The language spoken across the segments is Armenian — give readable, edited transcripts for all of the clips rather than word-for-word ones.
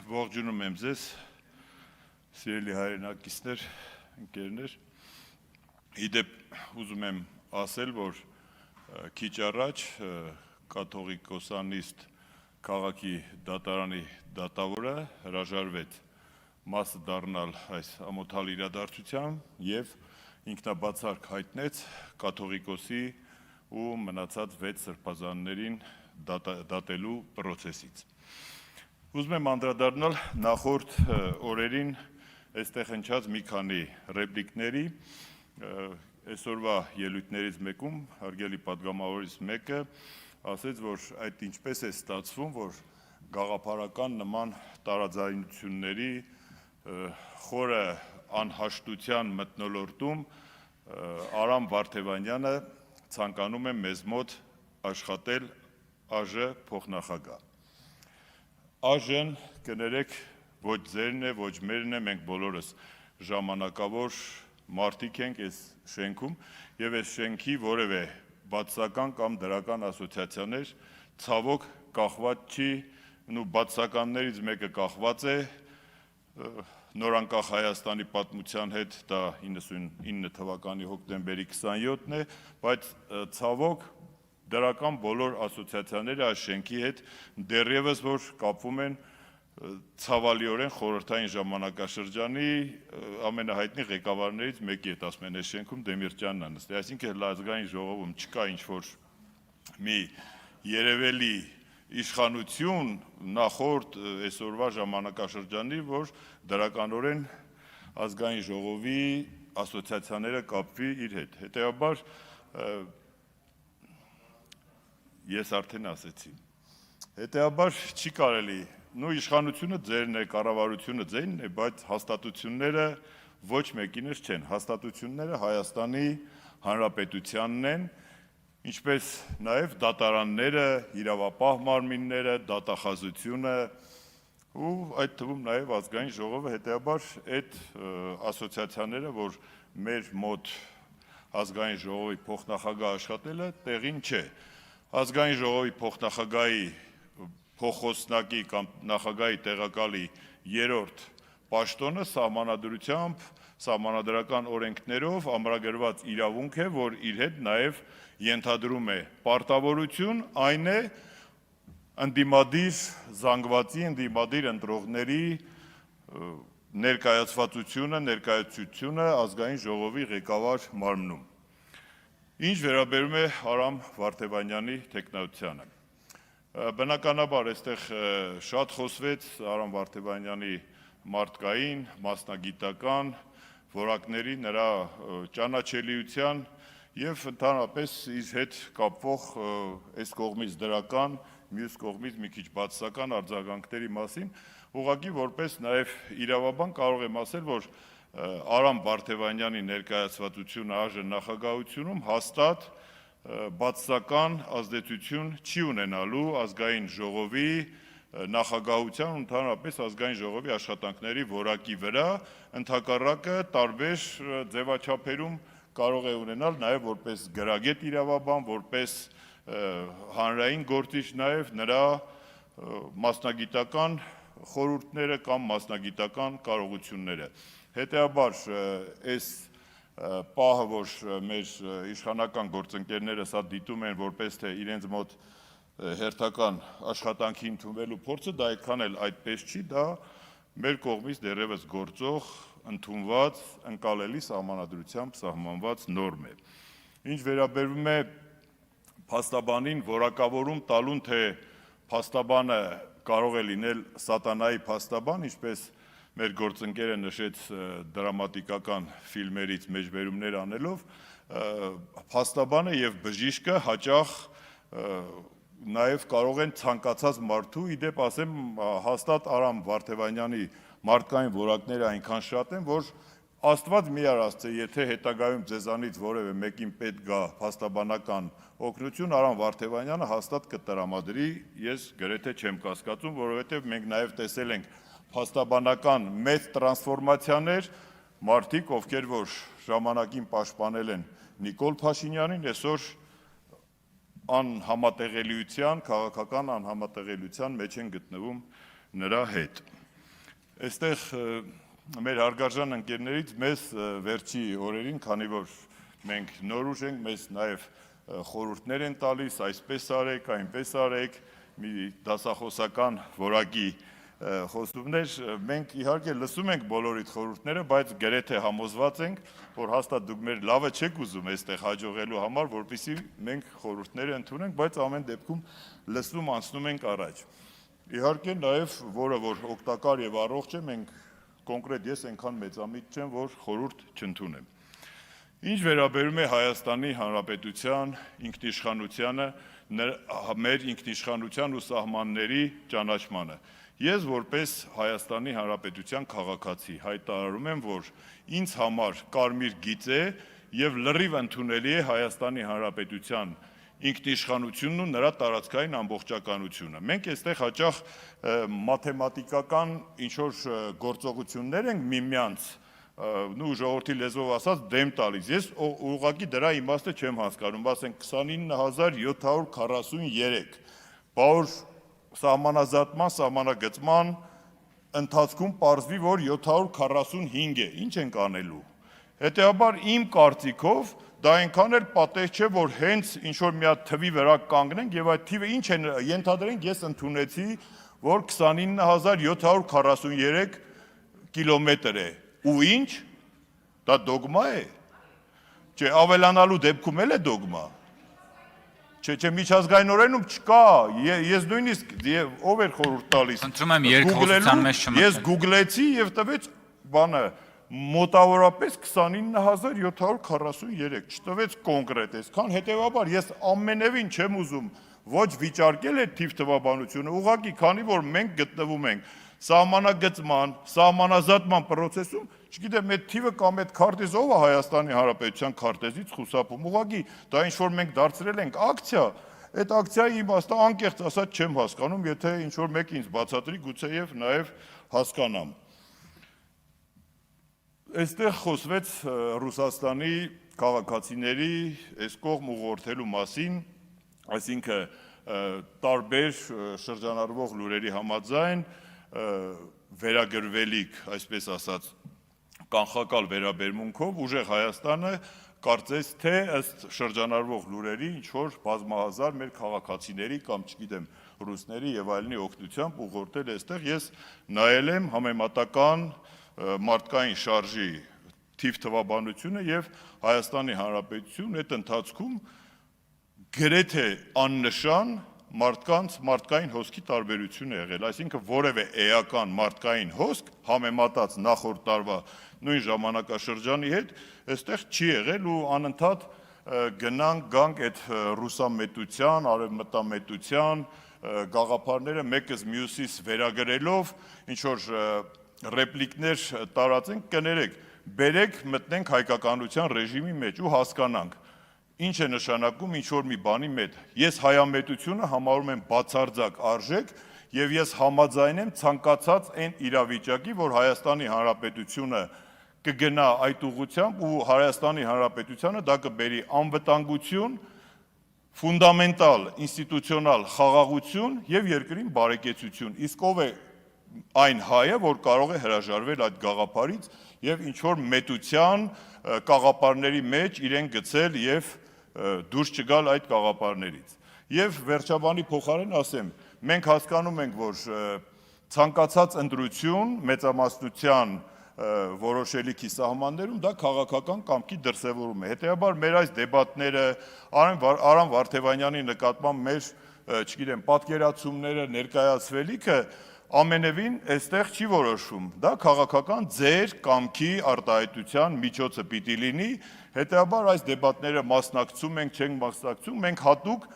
Ողջունում եմ ձեզ, սիրելի հայրենակիցներ, ընկերներ։ Իդեպ ուզում եմ ասել, որ քիչ առաջ կաթողիկոսանիստ քաղաքի դատարանի դատավորը հրաժարվեց մասը դառնալ այս ամոթալ իրադարձության եւ ինքնաբացարկ հայտնեց կաթողիկոսի ու մնացած 6 սրբազաններին դատելու process-ից։ Ուզում եմ անդրադառնալ նախորդ օրերին այստեղ հնչած մի քանի ռեպլիկների, այսօրվա ելույթներից մեկում հարգելի պատգամավորից մեկը ասեց, որ այդ ինչպես է ստացվում, որ գաղափարական նման տարաձայնությունների խորը անհաշտության մթնոլորտում Արամ Վարդևանյանը ցանկանում է մեզ մոտ աշխատել ԱԺ փոխնախագահ։ ԱԺ-ն կներեք ոչ ձերն է, ոչ մերն է, մենք բոլորս ժամանակավոր մարդիկ ենք այս շենքում եւ այս շենքի որևէ բացասական կամ դրական ասոցիացիաներ ցավոք կախված չի, ու բացասականներից մեկը կախված է նորանկախ Հայաստանի պատմության հետ, դա 99 թվականի հոկտեմբերի 27-ն է, բայց ցավոք դրական բոլոր ասոցիացիաները այս շենքի հետ դեռևս որ կապվում են ցավալիորեն խորհրդային ժամանակաշրջանի ամենահայտնի ղեկավարներից մեկի հետ, ասում են այս շենքում Դեմիրճյանն է նստել, այսինքն ազգային ժողովում չկա ինչ-որ մի երևելի իշխանություն նախորդ այսօրվա ժամանակաշրջանի, որ դրականորեն ազգային ժողովի ասոցիացիաները կապվի իր հետ, հետեւաբար ես արդեն ասեցի, հետեւաբար չի կարելի, իշխանությունը ձերն է, կառավարությունը ձերն է, բայց հաստատությունները ոչ մեկինս չեն, հաստատությունները Հայաստանի Հանրապետությանն են, ինչպես նաև դատարանները, իրավապահ մարմինները, դատախազությունը ու այդ թվում նաև ազգային ժողովը, հետեւաբար այդ ասոցիացիաները, որ մեր մոտ ազգային ժողովի փոխնախագահ աշխատելը տեղին չէ։ Ազգային ժողովի փոխնախագահի փոխոսնակի կամ նախագահի տեղակալի 3-րդ պաշտոնը սահմանադրությամբ, սահմանադրական օրենքներով ամրագրված իրավունք է, որ իր հետ նաև ենթադրում է պարտավորություն, այն է ընդդիմադիր զանգվածի, ընդդիմադիր ընտրողների ներկայացությունը ազգային ժողովի ղեկավար մարմնում։ Ինչ վերաբերում է Արամ Վարդևանյանի տեխնայությանը։ Բնականաբար այստեղ շատ խոսվեց Արամ Վարդևանյանի մարդկային, մասնագիտական որակների, նրա ճանաչելիության եւ ընդհանրապես իր հետ կապվող այս կողմից դրական, մյուս կողմից մի քիչ բացասական արձագանքների մասին, ուղղակի որպես նաեւ իրավաբան կարող եմ ասել, որ Արամ Վարդևանյանի ներկայացվածությունը ԱԺ նախագահությունում հաստատ բացասական ազդեցություն չի ունենալու ազգային ժողովի նախագահության, ընդհանրապես ազգային ժողովի աշխատանքների որակի վրա, ընդհակառակը տարբեր ձևաչափերում կարող է ունենալ նաև որպես գրագետ իրավաբան, որպես հանրային գործիչ նաև նրա մասնագիտական խորհուրդները կամ մասնագիտական կարողությունները։ Հետեւաբար այս պահը, որ մեր իշխանական գործընկերները սա դիտում են որպես թե իրենց մոտ հերթական աշխատանքի ընդունվելու փորձը, դա այդքան էլ այդպես չի, դա մեր կողմից դեռևս գործող, ընդունված, ընկալելի սահմանադրությամբ սահմանված նորմ է։ Ինչ վերաբերում է փաստաբանին որակավորում տալուն, թե փաստաբանը կարող է լինել սատանայի փաստաբան, ինչպես մեր գործընկերը նշեց դրամատիկական ֆիլմերից մեջբերումներ անելով, փաստաբանը եւ բժիշկը հաճախ նաեւ կարող են ցանկացած մարդու, իդեպ ասեմ, հաստատ Արամ Վարդևանյանի մարդկային որակները այնքան շատ են, որ Աստված մի արածե, եթե հետագայում ձեզանից որևէ մեկին պետք գա փաստաբանական օգնություն, Արամ Վարդևանյանը հաստատ կտրամադրի, ես գրեթե չեմ կասկածում, որովհետեւ մենք նաեւ տեսել ենք փաստաբանական մեծ տրանսֆորմացիաներ, մարդիկ, ովքեր որ ժամանակին պաշտպանել են Նիկոլ Փաշինյանին, այսօր անհամատեղելիության, քաղաքական անհամատեղելիության մեջ են գտնվում նրա հետ։ Այստեղ մեր հարգարժան ընկերներից մեզ վերջի օրերին, քանի որ մենք նոր ուժ ենք, մեզ նաև խորհուրդներ են տալիս, այսպես արեք, այնպես արեք, մի դասախոսական որակի խոստումներ, մենք իհարկե լսում ենք բոլորիդ խորհուրդները, բայց գրեթե համոզված ենք, որ հաստատ դուք մեր լավը չեք ուզում այստեղ հաջողելու համար, որպեսզի մենք խորհուրդները ընդունենք, բայց ամեն դեպքում լսում անցնում ենք առաջ։ Իհարկե նաև, որը որ օգտակար եւ առողջ է, մենք կոնկրետ ես այնքան մեծամիտ չեմ, որ խորհուրդ չընդունեմ։ Ինչ վերաբերում է Հայաստանի Հանրապետության ինքնիշխանությանը, մեր ինքնիշխանության ու սահմանների ճանաչմանը։ Ես որպես Հայաստանի Հանրապետության քաղաքացի հայտարարում եմ, որ ինձ համար կարմիր գիծ է եւ լրիվ ընդունելի է Հայաստանի Հանրապետության ինքնիշխանությունն ու նրա տարածքային ամբողջականությունը։ Մենք այստեղ հաճախ մաթեմատիկական ինչ-որ գործողություններ ենք միմյանց ժողովրդի լեզվով ասած դեմ տալիս։ Ես ուղղակի դրա իմաստը չեմ հասկանում, ասենք 29743, բաղ սահմանազատման, սահմանագծման ընթացքում պարզվի, որ 745 է, ինչ ենք անելու։ Հետևաբար իմ կարծիքով դա այնքան էլ պատեհ չէ, որ հենց ինչ-որ մի հատ թվի վրա կանգնենք եւ այդ թիվը ինչ է, ենթադրենք ես ընդունեցի, որ 29743 կիլոմետր է, ու ինչ, դա դոգմա է, չէ, ավելանալու դեպքում էլ է դոգմա, չէ, միջազգայնորենում չկա, ես նույնիսկ, ով էր խորհուրդ տալիս, ես գուգլեցի եւ տվեց բանը, մոտավորապես 29743, չտվեց կոնկրետ այսքան, հետևաբար ես ամենևին չեմ ուզում ոչ վիճարկել այդ թիվ թվաբանությունը, ուղղակի քանի որ մենք գտնվում ենք սահմանագծման, սահմանազատման պրոցեսում, չգիտեմ այդ թիվը կամ այդ քարտեզ ով է Հայաստանի Հանրապետության քարտեզից խուսափում, ուղղակի դա ինչ որ մենք դարձրել ենք ակցիա, այդ ակցիայի իմաստը անկեղծ ասած չեմ հասկանում, եթե ինչ որ մեկ ինձ բացատրի, գուցեև նաև հասկանամ։ Այստեղ խոսվեց Ռուսաստանի քաղաքացիների այս կողմ ուղղորդելու մասին, այսինքն տարբեր շրջանառվող լուրերի համաձայն վերագրվելիք, այսպես ասած, կանխակալ վերաբերմունքով ուժեղ Հայաստանը կարծես թե ըստ շրջանառվող լուրերի ինչ-որ բազմահազար մեր քաղաքացիների կամ չգիտեմ ռուսների եւ այլնի օգնությամբ ուղղորդել այստեղ, ես նայել եմ համեմատական մարդկային շարժի թիվ թվաբանությունը եւ Հայաստանի Հանրապետություն այդ ընթացքում գրեթե աննշան մարդկային հոսքի տարբերություն է եղել, այսինքն որևէ էական մարդկային հոսք համեմատած նախորդ տարվա նույն ժամանակաշրջանի հետ այստեղ չի եղել ու անընդհատ գանք այդ ռուսամետության, արևմտամետության գաղափարները մեկս մյուսից վերագրելով ինչ որ ռեպլիկներ տարածենք, կներեք, բերեք մտնենք հայկականության ռեժիմի մեջ ու հասկանանք, ինչ է նշանակում ինչ-որ մի բանի մետ։ Ես հայամետությունը համարում եմ բացարձակ արժեք եւ ես համաձայն եմ ցանկացած այն իրավիճակի, որ Հայաստանի Հանրապետությունը կգնա այդ ուղղությամբ ու Հայաստանի Հանրապետությանը դա կբերի անվտանգություն, ֆունդամենտալ ինստիտուցիոնալ խաղաղություն եւ երկրին բարեկեցություն։ Իսկ ով է այն հայը, որ կարող է հրաժարվել այդ գաղափարից եւ ինչ որ մետության գաղափարների մեջ իրեն գցել եւ դուրս չգալ այդ գաղափարներից։ Եվ վերջաբանի փոխարեն ասեմ, մենք հասկանում ենք, որ ցանկացած ընտրություն մեծամասնության որոշելիքի սահմաններում դա քաղաքական կամքի դրսևորում է։ Հետևաբար մեր այս դեբատները Արամ Վարդևանյանի նկատմամբ մեր, չգիտեմ, պատկերացումները, ներկայացվելիքը ամենևին այստեղ չի որոշվում, դա քաղաքական ձեր կամքի արտահայտության միջոցը պիտի լինի, հետևաբար այս դեբատները մասնակցում ենք, չենք մասնակցում, մենք հատուկ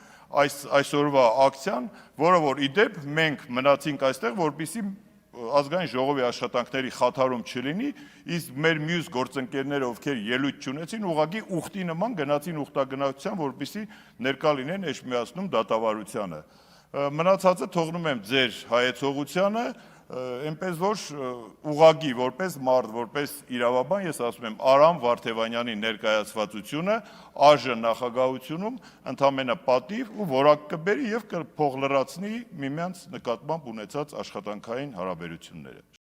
այսօրվա ակցիան, որը որ իդեպ մենք մնացինք այստեղ, որպեսզի ազգային ժողովի աշխատանքների խաթարում չլինի, իսկ մեր մյուս գործընկերները, ովքեր ելույթ չունեցին, ուղղակի ուխտի նման գնացին ուխտագնացության, որպեսզի ներկա լինեն էջմիածնում դատավարությանը։ Մնացածը թողնում եմ ձեր հայեցողությանը, այնպես որ ուղղակի որպես մարդ, որպես իրավաբան ես ասում եմ Արամ Վարդևանյանի ներկայացվածությունը ԱԺ նախագահությունում ընդամենը պատիվ ու որակ կբերի եւ կփոխլրացնի միմյանց նկատմամբ ունեցած աշխատանքային հարաբերությունները։